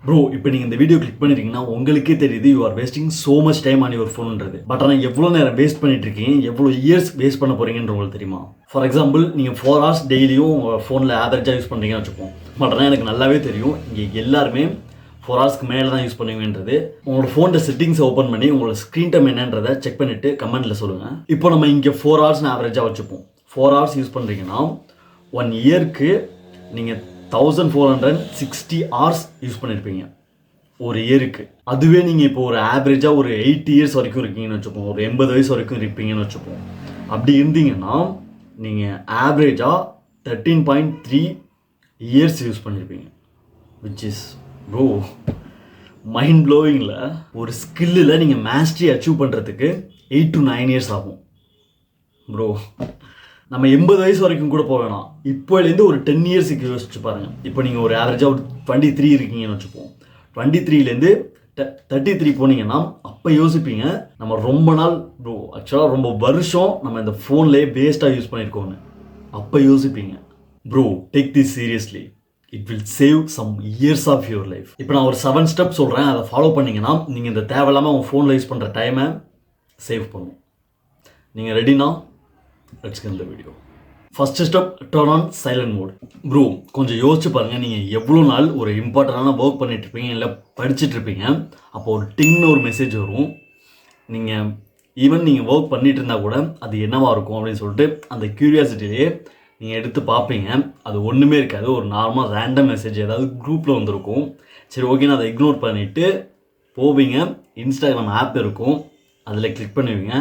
Bro இப்போ நீங்கள் இந்த வீடியோ கிளிக் பண்ணிட்டீங்கன்னா உங்களுக்கே தெரியுது you are wasting so much time on your ஃபோன்ன்றது. பட் ஆனால் எவ்வளோ நேரம் வேஸ்ட் பண்ணிட்டு இருக்கீங்க, எவ்வளோ இயர்ஸ் வேஸ்ட் பண்ண போறீங்கன்ற உங்களுக்கு தெரியுமா? ஃபார் எக்ஸாம்பிள் நீங்கள் 4 hours டெய்லியும் உங்கள் ஃபோனில் ஆவரேஜாக யூஸ் பண்ணுறீங்கன்னு வச்சுப்போம். பட் ஆனால் எனக்கு நல்லாவே தெரியும் இங்கே எல்லாருமே 4 hours மேலே தான் யூஸ் பண்ணுவீங்கன்றது. உங்களோட ஃபோனில் செட்டிங்ஸை ஓப்பன் பண்ணி உங்களோட ஸ்க்ரீன் டைம் என்னன்றதை செக் பண்ணிவிட்டு கமெண்ட்டில் சொல்லுங்கள். இப்போ நம்ம இங்கே 4 hours ஆவரேஜாக வச்சுப்போம். 4 hours யூஸ் பண்ணுறீங்கன்னா 1 yearக்கு நீங்கள் 1460 hours யூஸ் பண்ணியிருப்பீங்க ஒரு இயருக்கு. அதுவே நீங்கள் இப்போ ஒரு ஆவரேஜாக ஒரு 80 years வரைக்கும் இருக்கீங்கன்னு வச்சுப்போம், ஒரு 80 வயசு வரைக்கும் இருப்பீங்கன்னு வச்சுப்போம். அப்படி இருந்தீங்கன்னா நீங்கள் ஆவரேஜாக 13.3 years யூஸ் பண்ணியிருப்பீங்க. விச் இஸ் ப்ரோ மைண்ட் ப்ளோவிங்கில். ஒரு ஸ்கில்லில் நீங்கள் மாஸ்டரி அச்சீவ் பண்ணுறதுக்கு 8 to 9 years ஆகும் ப்ரோ. நம்ம 80 வயசு வரைக்கும் கூட போக வேணாம், இப்போலேருந்து ஒரு 10 yearsக்கு யோசிச்சு பாருங்கள். இப்போ நீங்கள் ஒரு ஆவரேஜாக ஒரு 23 இருக்கீங்கன்னு வச்சுப்போம், 23லேருந்து 33 போனீங்கன்னா அப்போ யோசிப்பீங்க நம்ம ரொம்ப நாள் ப்ரோ, ஆக்சுவலாக ரொம்ப வருஷம் நம்ம இந்த ஃபோன்லேயே வேஸ்ட்டாக யூஸ் பண்ணியிருக்கோன்னு. அப்போ யோசிப்பீங்க bro, take this seriously, it will save some years of your life. இப்போ நான் ஒரு 7 steps சொல்கிறேன், அதை ஃபாலோ பண்ணிங்கன்னா நீங்கள் இந்த தேவையில்லாமல் உங்கள் ஃபோனில் யூஸ் பண்ணுற டைமை சேவ் பண்ணும். நீங்கள் ரெடினா? Let's get the video. First step, turn on silent mode. Bro கொஞ்சம் யோசிச்சு பாருங்கள், நீங்கள் எவ்வளோ நாள் ஒரு இம்பார்ட்டண்டான ஒர்க் பண்ணிட்டு இருப்பீங்க, இல்லை படிச்சுட்டு இருப்பீங்க, அப்போ ஒரு டிங்னு ஒரு மெசேஜ் வரும். நீங்கள் ஈவன் நீங்கள் ஒர்க் பண்ணிட்டு இருந்தால் கூட அது என்னவாக இருக்கும் அப்படின்னு சொல்லிட்டு அந்த க்யூரியாசிட்டிலேயே நீங்கள் எடுத்து பார்ப்பீங்க. அது ஒன்றுமே இருக்காது, ஒரு நார்மல் ரேண்டம் மெசேஜ் ஏதாவது குரூப்பில் வந்திருக்கும். சரி ஓகே, நான் அதை இக்னோர் பண்ணிவிட்டு போவீங்க. இன்ஸ்டாகிராம் ஆப் இருக்கும், அதில் கிளிக் பண்ணுவீங்க.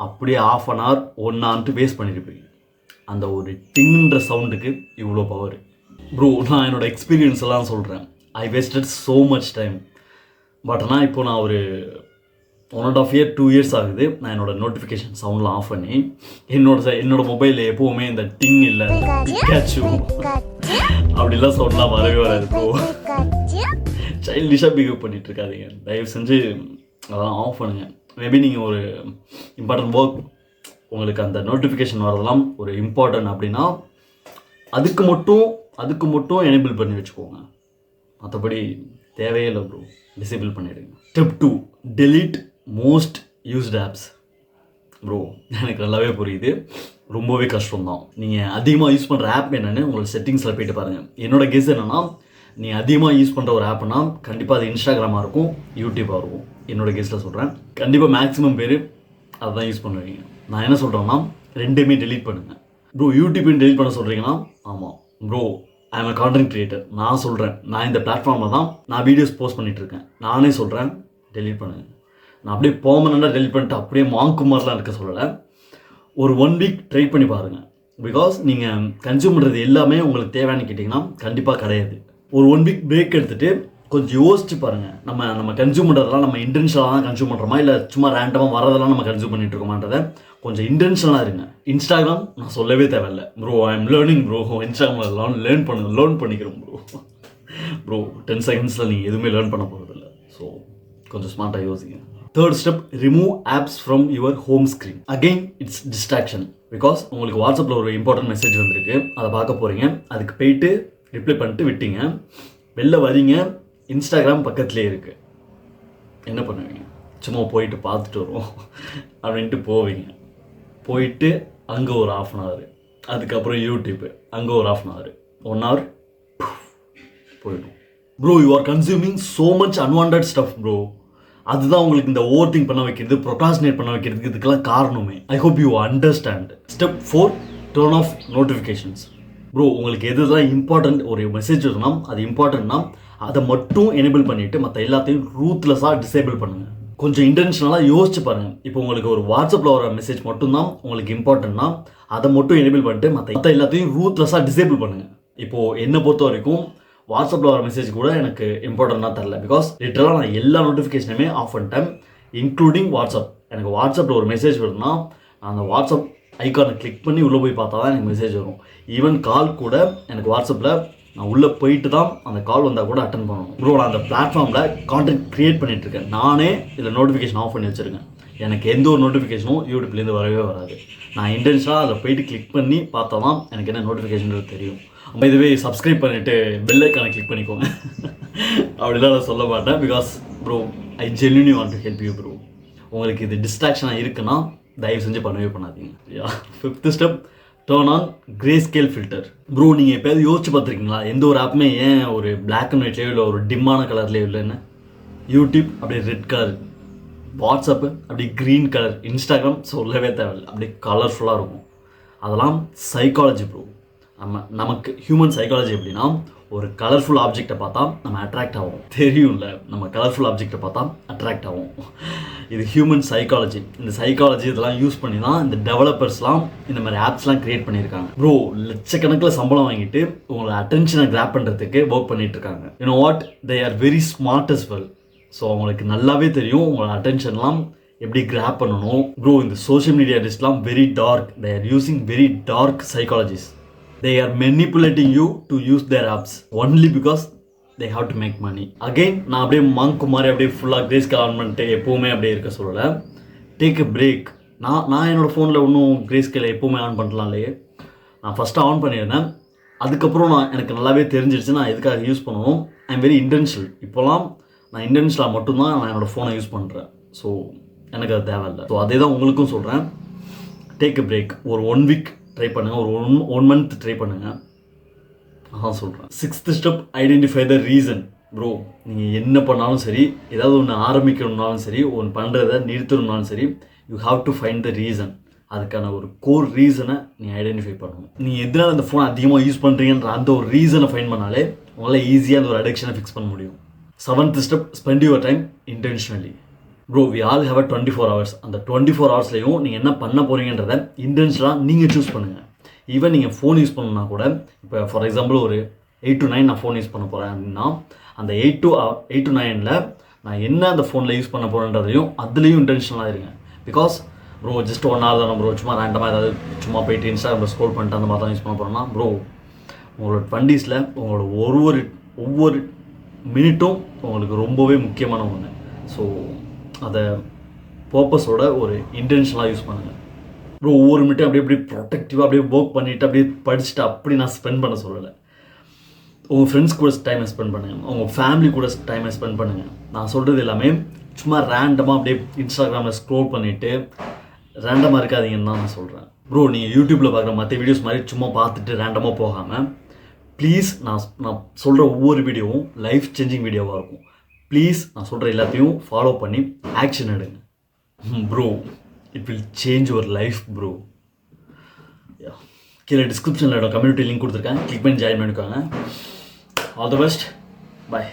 அப்படியே 1/2 hour 1 hour வேஸ்ட் பண்ணியிருப்பீங்க. அந்த ஒரு டிங்குன்ற சவுண்டுக்கு இவ்வளோ பவர் ப்ரோ. நான் என்னோடய எக்ஸ்பீரியன்ஸ் எல்லாம் சொல்கிறேன். ஐ wasted so much time. But ஆனால் இப்போ நான் ஒரு 1.5 year 2 years ஆகுது நான் என்னோடய நோட்டிஃபிகேஷன் சவுண்ட்லாம் ஆஃப் பண்ணி என்னோட மொபைலில் எப்போவுமே இந்த டிங் இல்லை பிக்காச்சு அப்படிலாம் சவுண்ட்லாம் வரவே வராது ப்ரோ. சைல்டிஷாக பிஹேவ் பண்ணிகிட்டு இருக்காதீங்க தயவு செஞ்சு, அதெல்லாம் ஆஃப் பண்ணுங்கள். மேபி நீங்கள் ஒரு இம்பார்ட்டன்ட் ஒர்க், உங்களுக்கு அந்த நோட்டிஃபிகேஷன் வரதெல்லாம் ஒரு இம்பார்ட்டன்ட் அப்படின்னா அதுக்கு மட்டும் எனேபிள் பண்ணி வச்சுக்கோங்க. மற்றபடி தேவையே இல்லை ப்ரோ, டிசேபிள் பண்ணிவிடுங்க. Step 2, delete most used apps. Bro எனக்கு நல்லாவே புரியுது, ரொம்பவே கஷ்டம்தான். நீங்கள் அதிகமாக யூஸ் பண்ணுற ஆப் என்னென்னு உங்களோட செட்டிங்ஸில் போய்ட்டு பாருங்கள். என்னோடய கெஸ் என்னென்னா, நீங்கள் அதிகமாக யூஸ் பண்ணுற ஒரு ஆப்னா கண்டிப்பாக அது இன்ஸ்டாகிராமாக இருக்கும், யூடியூப்பாக இருக்கும். என்னோடய கெஸ்ட்டில் சொல்கிறேன், கண்டிப்பாக மேக்ஸிமம் பேர் அதை தான் யூஸ் பண்ணுவீங்க. நான் என்ன சொல்கிறேன்னா, ரெண்டுமே டெலீட் பண்ணுங்கள் ப்ரோ. யூடியூப்பையும் டெலீட் பண்ண சொல்கிறீங்கன்னா, ஆமாம் bro, I am a content creator. நான் சொல்கிறேன், நான் இந்த பிளாட்ஃபார்மில் தான் நான் வீடியோஸ் போஸ்ட் பண்ணிகிட்ருக்கேன். நானே சொல்கிறேன் டெலீட் பண்ணுங்கள். நான் அப்படியே பெர்மனெண்ட்டாக டெலீட் பண்ணிட்டு அப்படியே மாங்குமாரிலாம் இருக்க சொல்லலை. ஒரு 1 week ட்ரை பண்ணி பாருங்கள். பிகாஸ் நீங்கள் கன்சியூம் பண்ணுறது எல்லாமே உங்களுக்கு தேவையானு கேட்டிங்கன்னா கண்டிப்பாக கிடையாது. ஒரு 1 week பிரேக் எடுத்துகிட்டு கொஞ்சம் யோசிச்சு பாருங்கள், நம்ம கன்சியூம் பண்ணுறதெல்லாம் நம்ம இன்டென்ஷனாக தான் கன்சியூம் பண்ணுறோமா, இல்லை சும்மா ரேண்டமாக வரதெல்லாம் நம்ம கன்சியூம் பண்ணிட்டு இருக்கோமான்றதை கொஞ்சம் இன்டென்ஷனாக இருங்க. இன்ஸ்டாகிராம் நான் சொல்லவே தேவையில்லை bro, I am learning bro. Instagram learn பண்ணிக்கிறோம் ப்ரோ 10 secondsல நீங்கள் எதுவுமே லேர்ன் பண்ண போகிறதில்ல. ஸோ கொஞ்சம் ஸ்மார்ட்டாக யோசிங்க. Third step, remove apps from your home screen. Again it's distraction. Because உங்களுக்கு வாட்ஸ்அப்பில் ஒரு இம்பார்ட்டன்ட் மெசேஜ் வந்திருக்கு, அதை பார்க்க போகிறீங்க, அதுக்கு போயிட்டு ரிப்ளை பண்ணிட்டு விட்டீங்க, வெளில வரீங்க, இன்ஸ்டாகிராம் பக்கத்துலேயே இருக்குது. என்ன பண்ணுவீங்க? சும்மா போயிட்டு பார்த்துட்டு வருவோம் அப்படின்ட்டு போவீங்க. போயிட்டு அங்கே ஒரு 1/2 hour, அதுக்கப்புறம் யூடியூப்பு அங்கே ஒரு 1/2 hour 1 hour போயிடும் bro. You are consuming so much unwanted stuff bro. அதுதான் உங்களுக்கு இந்த ஓவர் திங்க் பண்ண வைக்கிறது, ப்ரொக்ராஸ்டினேட் பண்ண வைக்கிறதுக்கு இதுக்கெல்லாம் காரணமே. I hope you understand. Step 4, turn of notifications. Bro உங்களுக்கு எதுதான் இம்பார்ட்டன்ட், ஒரு மெசேஜ் வரும்னா அது இம்பார்ட்டன்ட்னா அதை மட்டும் எனேபிள் பண்ணிவிட்டு மற்ற எல்லாத்தையும் ரூத்லெஸ்ஸாக டிசேபிள் பண்ணுங்கள். கொஞ்சம் இன்டென்ஷனலாக யோசிச்சு பாருங்கள். இப்போ உங்களுக்கு ஒரு வாட்ஸ்அப்பில் வர மெசேஜ் மட்டும்தான் உங்களுக்கு இம்பார்ட்டன்ட்னா அதை மட்டும் எனேபிள் பண்ணிட்டு மற்ற எல்லாத்தையும் ரூத்லெஸ்ஸாக டிசேபிள் பண்ணுங்கள். இப்போது என்னை பொறுத்த வரைக்கும் வாட்ஸ்அப்பில் வர மெசேஜ் கூட எனக்கு இம்பார்ட்டன்ட்டாக தரல. பிகாஸ் லிட்டரலாக நான் எல்லா நோட்டிஃபிகேஷனுமே ஆஃப் பண்ணிட்டேன், இன்க்ளூடிங் வாட்ஸ்அப். எனக்கு வாட்ஸ்அப்பில் ஒரு மெசேஜ் வருதுன்னா நான் அந்த வாட்ஸ்அப் ஐக்கானை கிளிக் பண்ணி உள்ளே போய் பார்த்தா தான் எனக்கு மெசேஜ் வரும். ஈவன் கால் கூட எனக்கு வாட்ஸ்அப்பில் நான் உள்ளே போயிட்டு தான் அந்த கால் வந்தால் கூட அட்டன் பண்ணணும் ப்ரோ. நான் அந்த பிளாட்ஃபார்மில் கான்டென்ட் க்ரியேட் பண்ணிகிட்ருக்கேன், நானே இதில் நோட்டிஃபிகேஷன் ஆஃப் பண்ணி வச்சுருக்கேன். எனக்கு எந்த ஒரு நோட்டிஃபிகேஷனும் யூடியூப்லேருந்து வரவே வராது. நான் இன்டென்ஷனாக அதில் போயிட்டு கிளிக் பண்ணி பார்த்தா தான் எனக்கு என்ன நோட்டிஃபிகேஷன் தெரியும். இதுவே சப்ஸ்கிரைப் பண்ணிவிட்டு பெல் ஐக்கானை கிளிக் பண்ணிக்கோங்க. அப்படிலாம் நான் சொல்ல மாட்டேன். Because bro I genuinely want to help you bro. உங்களுக்கு இது டிஸ்ட்ராக்ஷனாக இருக்குன்னா தயவு செஞ்சு பண்ணவே பண்ணாதீங்க. 5th step, turn on grey scale filter. Bro நீங்கள் எப்போயாவது யோசிச்சு பார்த்துருக்கீங்களா, எந்த ஒரு ஆப்புமே ஏன் ஒரு பிளாக் அண்ட் ஒயிட்லேயோ இல்லை ஒரு டிம்மான கலர்லேயோ இல்லைன்னு? யூடியூப் அப்படியே ரெட் கலர், வாட்ஸ்அப்பு அப்படி க்ரீன் கலர், இன்ஸ்டாகிராம் சொல்லவே தேவையில்லை, அப்படியே கலர்ஃபுல்லாக இருக்கும். அதெல்லாம் சைக்காலஜி ப்ரோ. நமக்கு ஹியூமன் சைக்காலஜி எப்படின்னா, ஒரு கலர்ஃபுல் ஆப்ஜெக்டை பார்த்தா நம்ம அட்ராக்ட் ஆகும். தெரியும்ல, நம்ம கலர்ஃபுல் ஆப்ஜெக்டை பார்த்தா அட்ராக்ட் ஆகும். இது ஹியூமன் சைக்காலஜி. இந்த சைக்காலஜி இதெல்லாம் யூஸ் பண்ணி தான் இந்த டெவலப்பர்ஸ்லாம் இந்த மாதிரி ஆப்ஸ்லாம் க்ரியேட் பண்ணியிருக்காங்க. ப்ரோ லட்சக்கணக்கில் சம்பளம் வாங்கிட்டு உங்களை அட்டென்ஷனை கிராப் பண்ணுறதுக்கு ஒர்க் பண்ணிட்டு இருக்காங்க. You know what, they are very smart as well. So அவங்களுக்கு நல்லாவே தெரியும் உங்களோட அட்டென்ஷன்லாம் எப்படி கிராப் பண்ணணும். ப்ரோ இந்த சோஷியல் மீடியா லிஸ்ட்லாம் very dark. They are using very dark psychologies. They are manipulating you to use their apps only because they have to make money. Again, நான் அப்படியே மாங்க் மாதிரி அப்படியே ஃபுல்லாக கிரே ஸ்கேல் ஆன் பண்ணிட்டு எப்போவுமே அப்படியே இருக்க சொல்லலை. Take a break. நான் என்னோடய ஃபோனில் இன்னும் கிரே ஸ்கேலை எப்போவுமே ஆன் பண்ணலாம் இல்லையே. நான் ஃபஸ்ட்டு ஆன் பண்ணியிருந்தேன். அதுக்கப்புறம் எனக்கு நல்லாவே தெரிஞ்சிருச்சு நான் எதுக்காக யூஸ் பண்ணணும். I am very intentional. இப்போலாம் நான் இன்டென்ஷனலாக மட்டும்தான் நான் என்னோடய ஃபோனை யூஸ் பண்ணுறேன். ஸோ எனக்கு அது தேவையில்லை. ஸோ அதே தான் உங்களுக்கும் சொல்கிறேன். Take a break. ஒரு 1 வீக் ட்ரை பண்ணுங்கள், ஒரு 1 மந்த் ட்ரை பண்ணுங்கள். அதான் சொல்கிறேன். 6th step, identify the reason. Bro நீங்கள் என்ன பண்ணாலும் சரி, ஏதாவது ஒன்று ஆரம்பிக்கணும்னாலும் சரி, ஒன்று பண்ணுறதை நிறுத்தணும்னாலும் சரி, you have to find the reason. அதுக்கான ஒரு கோர் ரீசனை நீங்கள் ஐடென்டிஃபை பண்ணணும். நீங்கள் எதனால் அந்த ஃபோன் அதிகமாக யூஸ் பண்ணுறீங்கன்ற அந்த ஒரு ரீசனை ஃபைண்ட் பண்ணாலே உங்களால் ஈஸியாக அந்த ஒரு அடிக்ஷனை ஃபிக்ஸ் பண்ண முடியும். 7th step, spend your time intentionally. Bro we all have 24 hours. அந்த 24 hours நீங்கள் என்ன பண்ண போகிறீங்கன்றத இன்டென்ஷனாக நீங்கள் சூஸ் பண்ணுங்கள். ஈவன் நீங்கள் ஃபோன் யூஸ் பண்ணணுன்னா கூட, இப்போ ஃபார் எக்ஸாம்பிள் ஒரு 8 to 9 நான் ஃபோன் யூஸ் பண்ண போகிறேன் அப்படின்னா, அந்த 8 to 9 நான் என்ன அந்த ஃபோனில் யூஸ் பண்ண போகிறேன்றதையும் அதுலேயும் இன்டென்ஷனலாக இருங்க. பிகாஸ் ப்ரோ ஜஸ்ட் 1 hour தானே ப்ரோ, சும்மா ரேண்டமாக ஏதாவது சும்மா போயிட்டு இன்ஸ்டாகிராமில் ஸ்க்ரோல் பண்ணிட்டு அந்த மாதிரி தான் யூஸ் பண்ண போகிறோன்னா, ப்ரோ உங்களோட 20s ஒவ்வொரு மினிட்டும் உங்களுக்கு ரொம்பவே முக்கியமான ஒன்று. ஸோ அதை பர்பஸோட ஒரு இன்டென்ஷனலாக யூஸ் பண்ணுங்கள். ப்ரோ ஒவ்வொரு மினிட்டும் அப்படியே ப்ரொடெக்டிவாக அப்படியே ஒர்க் பண்ணிவிட்டு அப்படியே படிச்சுட்டு அப்படி நான் ஸ்பெண்ட் பண்ண சொல்லலை. உங்கள் ஃப்ரெண்ட்ஸ் கூட டைமை ஸ்பெண்ட் பண்ணுங்கள், உங்கள் ஃபேமிலி கூட டைமை ஸ்பெண்ட் பண்ணுங்கள். நான் சொல்கிறது எல்லாமே சும்மா ரேண்டமாக அப்படியே இன்ஸ்டாகிராமில் ஸ்க்ரோல் பண்ணிவிட்டு ரேண்டமாக இருக்காதீங்கன்னு தான் நான் சொல்கிறேன். ப்ரோ நீங்கள் யூடியூப்பில் பார்க்குற மற்ற வீடியோஸ் மாதிரி சும்மா பார்த்துட்டு ரேண்டமாக போகாமல், ப்ளீஸ் நான் சொல்கிற ஒவ்வொரு வீடியோவும் லைஃப் சேஞ்சிங் வீடியோவாக இருக்கும். ப்ளீஸ் நான் சொல்கிற எல்லாத்தையும் ஃபாலோ பண்ணி ஆக்ஷன் எடுங்க bro. It will change your life bro. கீழே டிஸ்கிரிப்ஷனில் கம்யூனிட்டி லிங்க் கொடுத்துருக்கேன், கிளிக் பண்ணி ஜாயின் பண்ணிக்கோங்க. All the best, by.